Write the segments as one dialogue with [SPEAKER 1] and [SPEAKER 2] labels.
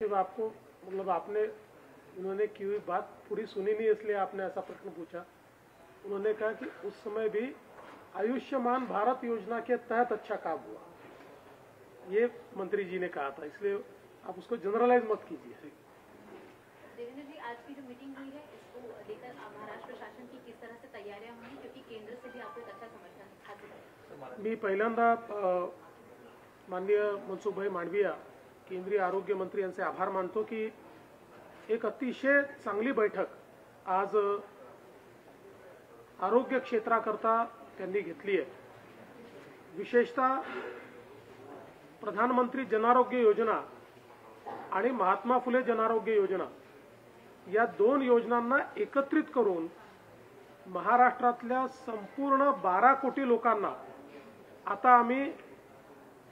[SPEAKER 1] जब आपको मतलब आपने उन्होंने की हुई बात पूरी सुनी नहीं इसलिए आपने ऐसा प्रश्न पूछा। उन्होंने कहा कि उस समय भी आयुष्मान भारत योजना के तहत अच्छा काम हुआ, ये मंत्री जी ने कहा था, इसलिए आप उसको जनरलाइज मत कीजिए।
[SPEAKER 2] देवेंद्र जी, आज की जो मीटिंग हुई है इसको लेकर महाराष्ट्र प्रशासन की किस तरह से तैयारियां होंगी, क्योंकि केंद्र से भी आपको एक अच्छा समर्थन हासिल है?
[SPEAKER 1] मी पहिल्यांदा माननीय मनसुखभाई मांडविया केंद्रीय आरोग्य मंत्री यांचे आभार मानतो की एक अतिशय चांगली बैठक आज आरोग्य क्षेत्राकरता त्यांनी घेतली आहे। विशेषतः प्रधानमंत्री जनारोग्य योजना आणि महात्मा फुले जनारोग्य योजना या दोन योजनांना एकत्रित करून महाराष्ट्रातल्या संपूर्ण 12 कोटी लोकांना आता आम्ही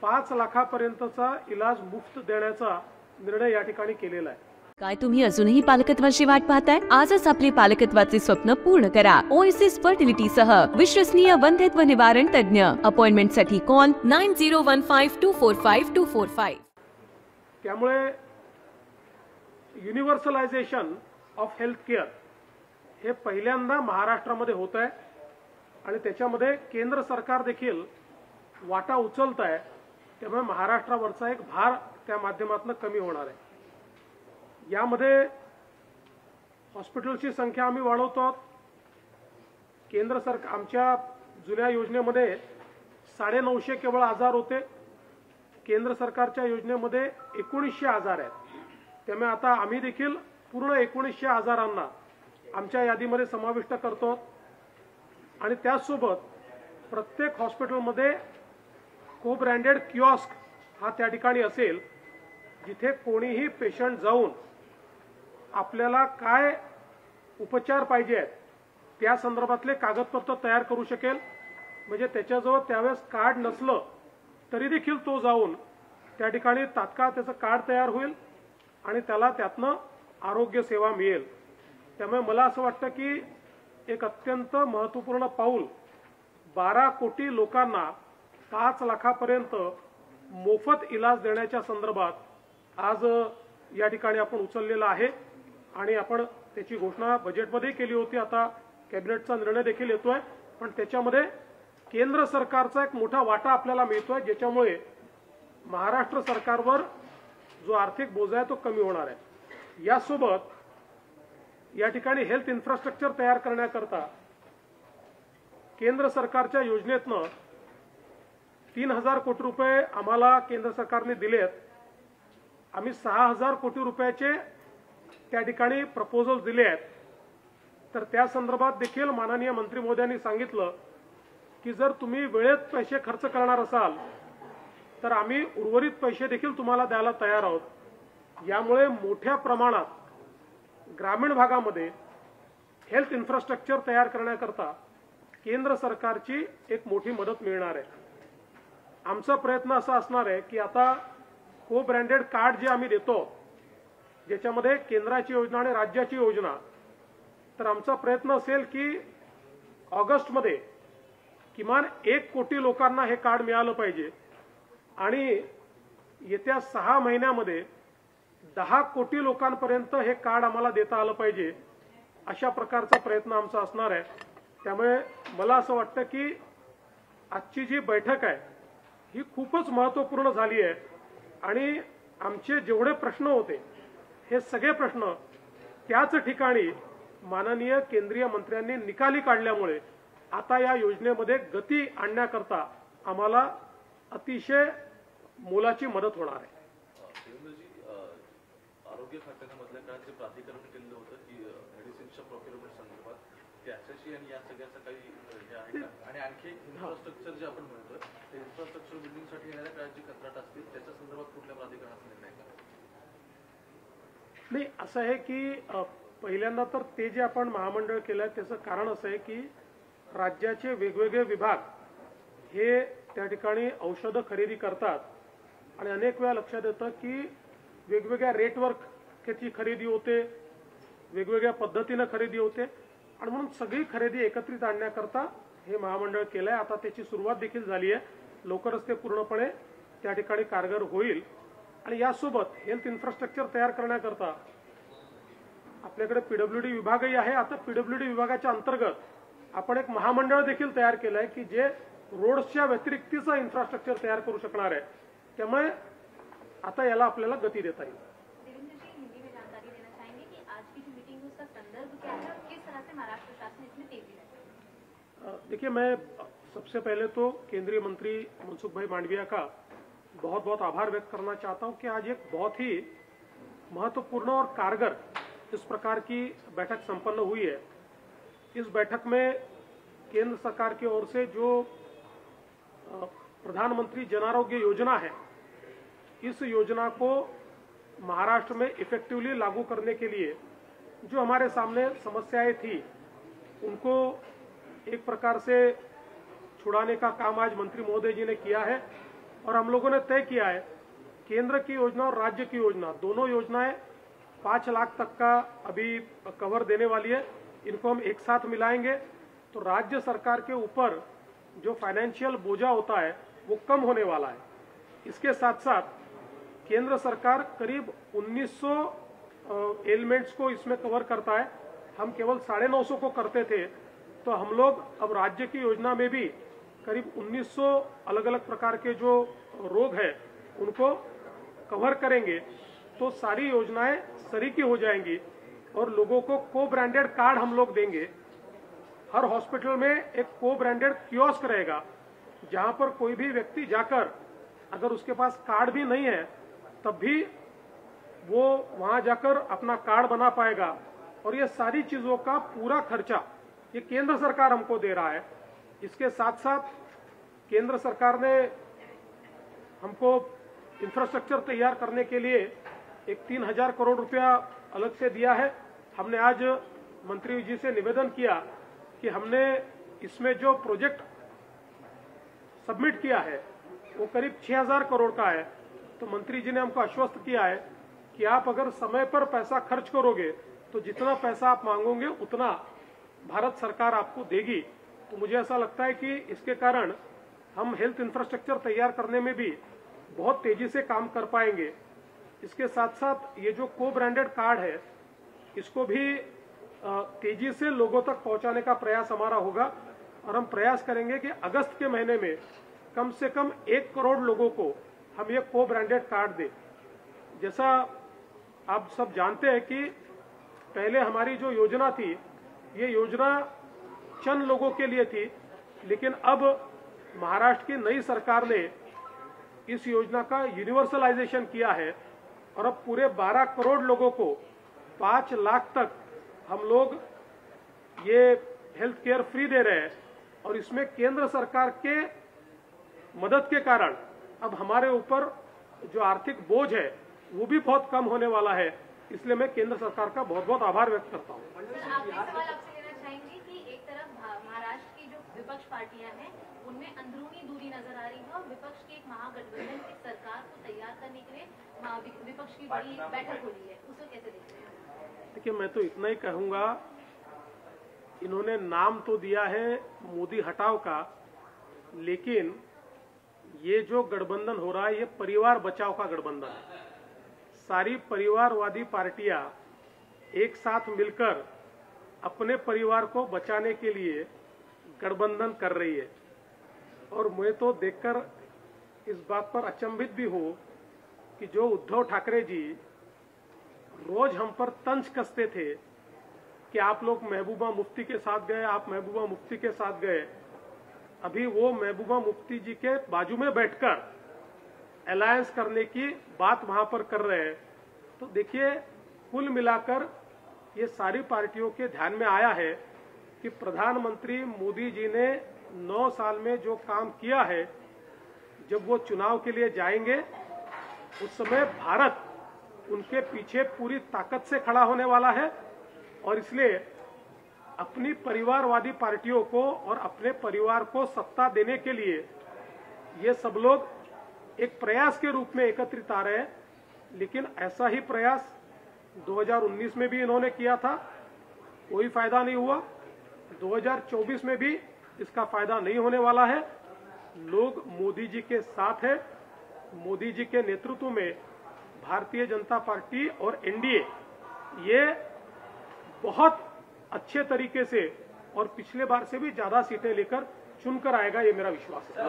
[SPEAKER 1] 5 लाखापर्यंतचा इलाज मुफ्त देण्याचा निर्णय या ठिकाणी केलेला आहे।
[SPEAKER 3] काय तुम्ही अजूनही पालकत्वाची वाट पाहताय? आजच आपले पालकत्वाचे स्वप्न पूर्ण करा। ओएसिस फर्टिलिटी सह विश्वसनीय वंध्यत्व निवारण तज्ञ। अपॉइंटमेंटसाठी कॉल 9015245245।
[SPEAKER 1] त्यामुळे युनिव्हर्सलायझेशन ऑफ हेल्थ केअर हे पहिल्यांदा महाराष्ट्रामध्ये होत आहे आणि त्याच्यामध्ये केंद्र सरकार देखील वाटा उचलत आहे। त्यामुळे महाराष्ट्रावरचा एक भार त्या माध्यमातून कमी होणार आहे। यामध्ये हॉस्पिटलची संख्या आम्ही वाढवतो। केंद्र सरकार आमच्या जुन्या योजनेमध्ये 950 केवळ आजार होते, केंद्र सरकारच्या योजनेमध्ये 1900 आजार आहेत। त्यामुळे आता आम्ही देखील पूर्ण 1900 आजारांना आमच्या यादीमध्ये समाविष्ट करतो आणि त्यासोबत प्रत्येक हॉस्पिटलमध्ये को ब्रँडेड किऑस्क हा त्या ठिकाणी असेल, जिथे कोणीही पेशंट जाऊन आपल्याला काय उपचार पाहिजे आहेत त्या संदर्भातले कागदपत्र तयार करू शकेल। म्हणजे त्याच्याजवळ त्यावेळेस कार्ड नसलं तरी देखील तो जाऊन त्या ठिकाणी तात्काळ त्याचं कार्ड तयार होईल आणि त्याला त्यातनं आरोग्य सेवा मिळेल। त्यामुळे मला असं वाटतं की एक अत्यंत महत्त्वपूर्ण पाऊल 12 कोटी लोकांना 5 लाखापर्यंत मोफत इलाज देण्याच्या संदर्भात आज या ठिकाणी आपण उचललेला आहे आणि आपण त्याची घोषणा बजेटमध्ये केली होती। आता कॅबिनेटचा निर्णय देखील येतोय, पण त्याच्यामध्ये केंद्र सरकारचा एक मोठा वाटा आपल्याला मिळतोय, ज्याच्यामुळे महाराष्ट्र सरकारवर जो आर्थिक बोजा आहे तो कमी होणार आहे। यासोबत या ठिकाणी हेल्थ इन्फ्रास्ट्रक्चर तयार करण्याकरता केंद्र सरकारच्या योजनेतनं 3000 कोटी रुपये आम्हाला केंद्र सरकारने दिलेत। आम्ही 6000 कोटी रुपयाचे त्या ठिकाणी प्रपोजल दिले आहेत। तर त्या संदर्भात देखील माननीय मंत्री महोदयांनी सांगितलं की जर तुम्ही वेळेत पैसे खर्च करणार असाल तर आम्ही उर्वरित पैसे देखील तुम्हाला द्यायला तयार आहोत। यामुळे मोठ्या प्रमाणात ग्रामीण भागामध्ये हेल्थ इन्फ्रास्ट्रक्चर तयार करण्याकरता केंद्र सरकारची एक मोठी मदत मिळणार आहे। आमचा प्रयत्न असा असणार आहे की आता को ब्रँडेड कार्ड जे आम्ही देतो, ज्याच्यामध्ये केंद्राची योजना आणि राज्याची योजना, तर आमचा प्रयत्न असेल की ऑगस्टमध्ये किमान 1 कोटी लोकांना हे कार्ड मिळालं पाहिजे आणि येत्या 6 महिन्यामध्ये 10 कोटी लोकांपर्यंत हे कार्ड आम्हाला देता आलं पाहिजे। अशा प्रकारचा प्रयत्न आमचा असणार आहे। त्यामुळे मला असं वाटतं की आजची जी बैठक आहे ही खूपच महत्त्वपूर्ण झाली आहे आणि आमचे जेवढे प्रश्न होते हे सगळे प्रश्न त्याच ठिकाणी माननीय केंद्रीय मंत्र्यांनी निकाली काढल्यामुळे आता या योजनेमध्ये गती आणण्याकरता आम्हाला अतिशय मोलाची मदत होणार आहे।
[SPEAKER 4] आरोग्य खात्याने मधल्या काळात जे प्राधिकरण केलेलं होतं की मेडिसिनच्या प्रोक्युरमेंट संदर्भात त्याच्याशी आणि या सगळ्याचं काही हे आहे का? आणि आणखी इन्फ्रास्ट्रक्चर जे आपण म्हणतोय ते इन्फ्रास्ट्रक्चर बिल्डिंगसाठी येणाऱ्या काळात जी कंत्राट असतील त्याच्या संदर्भात कुठल्या प्राधिकरणाचा निर्णय का?
[SPEAKER 1] नाही, असं आहे की पहिल्यांदा तर ते जे आपण महामंडळ केलंय त्याचं कारण असं आहे की राज्याचे वेगवेगळे विभाग हे त्या ठिकाणी औषधं खरेदी करतात आणि अनेक वेळा लक्षात येतं की वेगवेगळ्या रेटवर त्याची खरेदी होते, वेगवेगळ्या पद्धतीने खरेदी होते आणि म्हणून सगळी खरेदी एकत्रित आणण्याकरता हे महामंडळ केलंय। आता त्याची सुरुवात देखील झाली आहे, लवकरच ते पूर्णपणे त्या ठिकाणी कारगर होईल आणि यासोबत हेल्थ इन्फ्रास्ट्रक्चर तयार करण्याकरता आपल्याकडे पीडब्ल्यूडी विभागही आहे. आता पीडब्ल्यूडी विभागाच्या अंतर्गत आपण एक महामंडळ देखील तयार केलं आहे की जे रोड्सच्या व्यतिरिक्तचं इन्फ्रास्ट्रक्चर तयार करू शकणार आहे. त्यामुळे आता याला आपल्याला गती देता येईल.
[SPEAKER 2] देवेंद्र जी, हिंदी में जानकारी देना चाहेंगे कि आज की जो मीटिंग है उसका संदर्भ क्या है और किस तरह से महाराष्ट्र शासन इसमें तेजी लाएगा?
[SPEAKER 1] देखिए, मैं सबसे पहले तो केंद्रीय मंत्री मनसुख भाई मांडविया का बहुत बहुत आभार व्यक्त करना चाहता हूं कि आज एक बहुत ही महत्वपूर्ण और कारगर इस प्रकार की बैठक संपन्न हुई है. इस बैठक में केंद्र सरकार की ओर से जो प्रधानमंत्री जन आरोग्य योजना है, इस योजना को महाराष्ट्र में इफेक्टिवली लागू करने के लिए जो हमारे सामने समस्याएं थी उनको एक प्रकार से छुड़ाने का काम आज मंत्री महोदय जी ने किया है. और हम लोगों ने तय किया है केंद्र की योजना और राज्य की योजना दोनों योजनाएं 5 लाख तक का अभी कवर देने वाली है. इनको हम एक साथ मिलाएंगे तो राज्य सरकार के ऊपर जो फाइनेंशियल बोझा होता है वो कम होने वाला है. इसके साथ साथ केंद्र सरकार करीब 1900 एलिमेंट्स को इसमें कवर करता है. हम केवल 950 को करते थे, तो हम लोग अब राज्य की योजना में भी करीब 1900 अलग अलग प्रकार के जो रोग है उनको कवर करेंगे. तो सारी योजनाएं सरीकी हो जाएंगी और लोगों को को ब्रांडेड कार्ड हम लोग देंगे. हर हॉस्पिटल में एक को ब्रांडेड कियोस्क रहेगा जहां पर कोई भी व्यक्ति जाकर अगर उसके पास कार्ड भी नहीं है तब भी वो वहां जाकर अपना कार्ड बना पाएगा. और ये सारी चीजों का पूरा खर्चा ये केंद्र सरकार हमको दे रहा है. इसके साथ साथ केंद्र सरकार ने हमको इंफ्रास्ट्रक्चर तैयार करने के लिए एक 3000 करोड़ रुपया अलग से दिया है. हमने आज मंत्री जी से निवेदन किया कि हमने इसमें जो प्रोजेक्ट सबमिट किया है वो करीब 6000 करोड़ का है. तो मंत्री जी ने हमको आश्वस्त किया है कि आप अगर समय पर पैसा खर्च करोगे तो जितना पैसा आप मांगोगे उतना भारत सरकार आपको देगी. तो मुझे ऐसा लगता है कि इसके कारण हम हेल्थ इंफ्रास्ट्रक्चर तैयार करने में भी बहुत तेजी से काम कर पाएंगे. इसके साथ साथ ये जो को ब्रांडेड कार्ड है इसको भी तेजी से लोगों तक पहुंचाने का प्रयास हमारा होगा. और हम प्रयास करेंगे कि अगस्त के महीने में कम से कम 1 करोड़ लोगों को हम ये को ब्रांडेड कार्ड दें. जैसा आप सब जानते हैं कि पहले हमारी जो योजना थी ये योजना चंद लोगों के लिए थी, लेकिन अब महाराष्ट्र की नई सरकार ने इस योजना का यूनिवर्सलाइजेशन किया है और अब पूरे 12 करोड़ लोगों को 5 लाख तक हम लोग ये हेल्थ केयर फ्री दे रहे हैं. और इसमें केंद्र सरकार के मदद के कारण अब हमारे ऊपर जो आर्थिक बोझ है वो भी बहुत कम होने वाला है. इसलिए मैं केंद्र सरकार का बहुत बहुत आभार व्यक्त करता हूँ.
[SPEAKER 2] आखिरी सवाल आपसे लेना चाहेंगे कि एक तरफ महाराष्ट्र की जो विपक्ष पार्टियां हैं उनमें अंदरूनी दूरी नजर आ रही है और विपक्ष की एक महागठबंधन की सरकार को तैयार करने के लिए विपक्ष की बड़ी बैठक हो रही है, उसको कैसे देखते हैं?
[SPEAKER 1] देखिए, मैं तो इतना ही कहूंगा, इन्होंने नाम तो दिया है मोदी हटाओ का, लेकिन ये जो गठबंधन हो रहा है ये परिवार बचाओ का गठबंधन है. सारी परिवारवादी पार्टियां एक साथ मिलकर अपने परिवार को बचाने के लिए गठबंधन कर रही है. और मैं तो देखकर इस बात पर अचंभित भी हूं कि जो उद्धव ठाकरे जी रोज हम पर तंज कसते थे कि आप लोग महबूबा मुफ्ती के साथ गए, आप महबूबा मुफ्ती के साथ गए, अभी वो महबूबा मुफ्ती जी के बाजू में बैठकर अलायंस करने की बात वहां पर कर रहे हैं. तो देखिए, कुल मिलाकर ये सारी पार्टियों के ध्यान में आया है कि प्रधानमंत्री मोदी जी ने 9 साल में जो काम किया है, जब वो चुनाव के लिए जाएंगे उस समय भारत उनके पीछे पूरी ताकत से खड़ा होने वाला है. और इसलिए अपनी परिवारवादी पार्टियों को और अपने परिवार को सत्ता देने के लिए ये सब लोग एक प्रयास के रूप में एकत्रित आ रहे हैं. लेकिन ऐसा ही प्रयास 2019 में भी इन्होंने किया था, कोई फायदा नहीं हुआ. 2024 में भी इसका फायदा नहीं होने वाला है. लोग मोदी जी के साथ हैं. मोदी जी के नेतृत्व में भारतीय जनता पार्टी और एनडीए ये बहुत अच्छे तरीके से और पिछले बार से भी ज्यादा सीटें लेकर चुनकर आएगा, ये मेरा विश्वास है।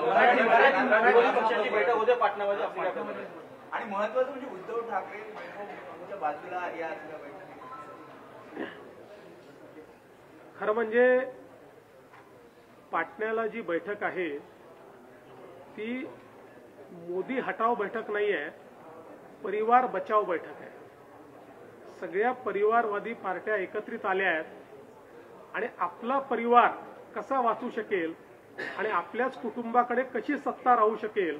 [SPEAKER 5] आणि महत्त्वाचं म्हणजे उद्धव ठाकरे यांच्या बाजूला या सगळ्या बैठकीत
[SPEAKER 1] खरं म्हणजे पाटण्याला जी बैठक आहे ती मोदी हटाव बैठक नाही आहे, परिवार बचाव बैठक आहे। सगळ्या परिवारवादी पार्ट्या एकत्रित आल्या आहेत आणि आपला परिवार कसा वाचू शकेल आणि आपल्याच कुटुंबाकडे कशी सत्ता राहू शकेल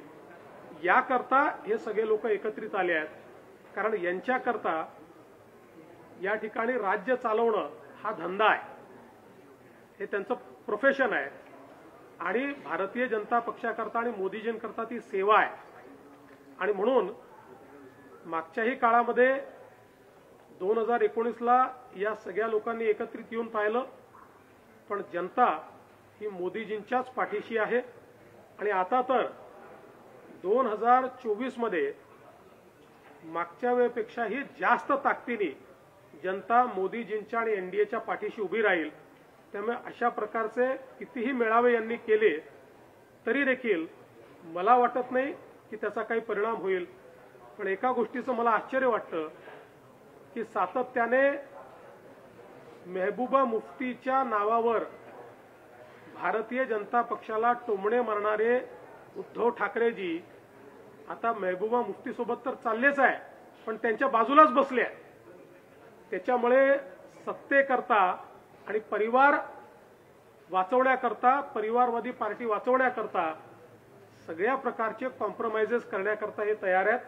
[SPEAKER 1] याकरता हे सगळे लोक एकत्रित आले आहेत। कारण यांच्याकरता या ठिकाणी राज्य चालवणं हा धंदा आहे, हे त्यांचं प्रोफेशन आहे आणि भारतीय जनता पक्षाकरता आणि मोदीजींकरता ती सेवा आहे। आणि म्हणून मागच्याही काळामध्ये 2019ला या सगळ्या लोकांनी एकत्रित येऊन पाहिलं, पण जनता ही मोदीजींच्याच पाठीशी आहे। आणि आता तर 2024 मध्ये मागच्या वेळेपेक्षाही जास्त ताकदीने जनता मोदीजींच्या आणि एनडीएच्या पाठीशी उभी राहील। त्यामुळे अशा प्रकारचे कितीही मेळावे यांनी केले तरी देखील मला वाटत नाही की त्याचा काही परिणाम होईल। पण एका गोष्टीचं मला आश्चर्य वाटतं की सातत्याने महबूबा मुफ्तीच्या नावावर भारतीय जनता पक्षाला टोमणे मारणारे उद्धव ठाकरेजी आता महबूबा मुफ्ती सोबत तर चाललेच आहे, पण त्यांच्या बाजूलाच बसले आहेत। त्याच्यामुळे सत्तेकरता आणि परिवार वाचवण्याकरता, परिवारवादी पार्टी वाचवण्याकरता सगळ्या प्रकारचे कॉम्प्रोमाइजेस करण्याकरता हे तयार आहेत,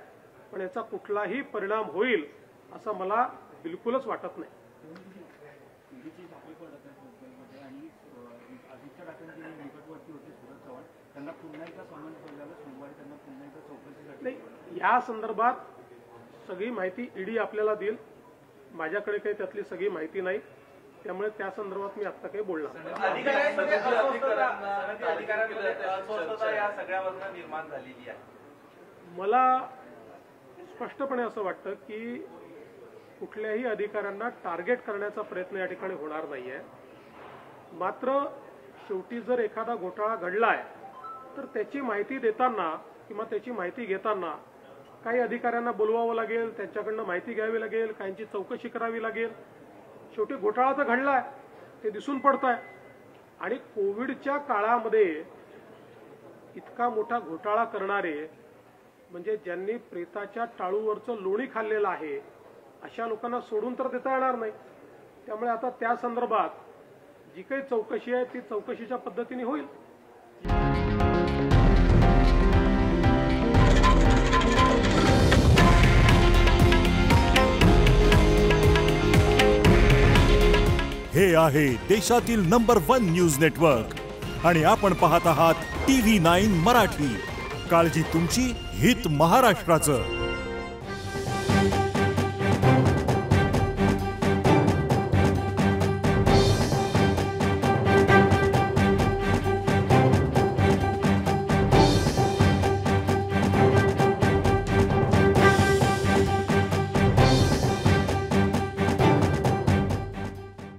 [SPEAKER 1] पण याचा कुठलाही परिणाम होईल असं मला बिलकुलच वाटत नाही। नाही, या संदर्भात सगळी माहिती ईडी आपल्याला देईल, माझ्याकडे काही त्यातली सगळी माहिती नाही, त्यामुळे त्या संदर्भात मी आता काही बोलणार नाही। मला स्पष्टपणे असं वाटतं की कुठल्याही अधिकाऱ्यांना टार्गेट करण्याचा प्रयत्न या ठिकाणी होणार नाहीये। मात्र शेवटी जर एखादा घोटाळा घडलाय तर त्याची माहिती देताना किंवा त्याची माहिती घेताना काही अधिकाऱ्यांना बोलवावं लागेल, त्यांच्याकडनं माहिती घ्यावी लागेल, काहींची चौकशी करावी लागेल। शेवटी घोटाळा तर घडलाय, ते दिसून पडतंय। आणि कोविडच्या काळामध्ये इतका मोठा घोटाळा करणारे म्हणजे ज्यांनी प्रेताच्या टाळूवरचं लोणी खाल्लेलं आहे अशा लोकांना सोडून तर देता येणार नाही। त्यामुळे आता त्या संदर्भात जी काही चौकशी आहे ती चौकशीच्या पद्धतीने होईल।
[SPEAKER 6] हे आहे देशातील नंबर 1 न्यूज नेटवर्क आणि आपण पाहत आहात TV9 मराठी। काळजी तुमची, हित महाराष्ट्राचं।